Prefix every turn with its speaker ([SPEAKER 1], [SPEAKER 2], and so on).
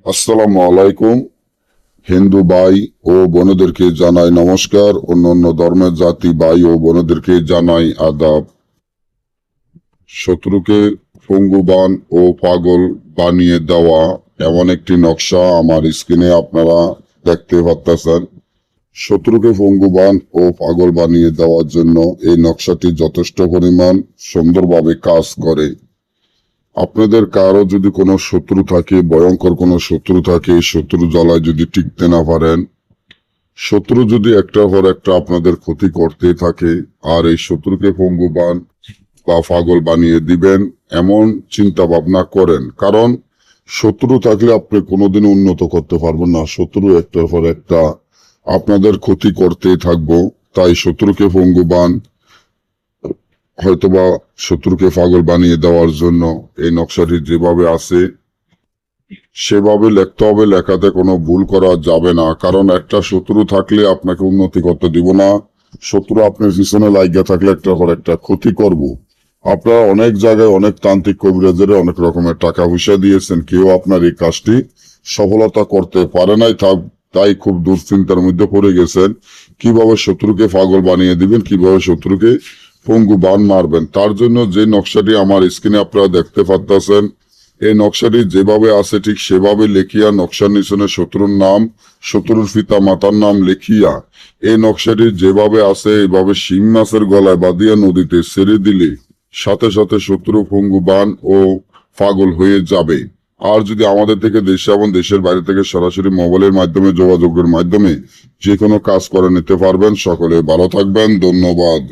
[SPEAKER 1] আসসালামু আলাইকুম। হিন্দু ভাই ও বোনদেরকে জানাই নমস্কার। অন্যান্য ধর্মের জাতি ভাই ও বোনদেরকে জানাই আদাব। শত্রুকে পঙ্গুবান ও পাগল বানিয়ে দেওয়া এমন একটি নকশা আমার স্ক্রিনে আপনারা দেখতে পাচ্ছেন। শত্রুকে পঙ্গুবান ও পাগল বানিয়ে দেওয়ার জন্য এই নকশাটি যথেষ্ট পরিমাণ সুন্দরভাবে কাজ করে। আপনাদের কারো যদি কোনো শত্রু থাকে, ভয়ঙ্কর কোনো শত্রু থাকে, শত্রু জ্বালায় যদি টিকতে না পারেন, শত্রু যদি একটার পর একটা আপনাদের ক্ষতি করতে থাকে, আর এই শত্রুকে পঙ্গুবান বা পাগল বানিয়ে দিবেন এমন চিন্তা ভাবনা করেন, কারণ শত্রু থাকলে আপনি কোনোদিন উন্নত করতে পারবেন না। শত্রু একটার পর একটা আপনাদের ক্ষতি করতেই থাকবো। তাই শত্রুকে পঙ্গুবান হয়তোবা শত্রুকে পাগল বানিয়ে দেওয়ার জন্য এই নকশাটি যেভাবে আছে সেভাবে লিখতে হবে। লেখাতে কোনো ভুল করা যাবে না, কারণ একটা শত্রু থাকলে আপনাকে উন্নতি করতে দিব না। শত্রু আপনার পিছনে লাগিয়ে থাকলে একটার পর একটা ক্ষতি করব। আপনারা অনেক জায়গায় অনেক তান্ত্রিক কবিরাজের অনেক রকমের টাকা পয়সা দিয়েছেন, কেউ আপনার এই কাজটি সফলতা করতে পারে নাই। তাই খুব দুশ্চিন্তার মধ্যে পড়ে গেছেন কিভাবে শত্রুকে পাগল বানিয়ে দিবেন, কিভাবে শত্রুকে পঙ্গু বান মারবেন। তার জন্য যে নকশাটি আমার স্ক্রিনে আপনারা দেখতে পাচ্ছেন, এই নকশাটি যেভাবে আছে ঠিক সেভাবে লেখিয়া নকশার নিচনে শত্রুর নাম, শত্রুর পিতা মাতার নাম লেখিয়া এই নকশাটি যেভাবে আছে এইভাবে শিং মাছের গলায় বাঁধিয়া নদীতে ছেড়ে দিলে সাথে সাথে শত্রু পঙ্গুবান ও পাগল হয়ে যাবে। আর যদি আমাদের থেকে দেশে এবং দেশের বাইরে থেকে সরাসরি মোবাইলের মাধ্যমে যোগাযোগের মাধ্যমে যে কোনো কাজ করে নিতে পারবেন। সকলে ভালো থাকবেন, ধন্যবাদ।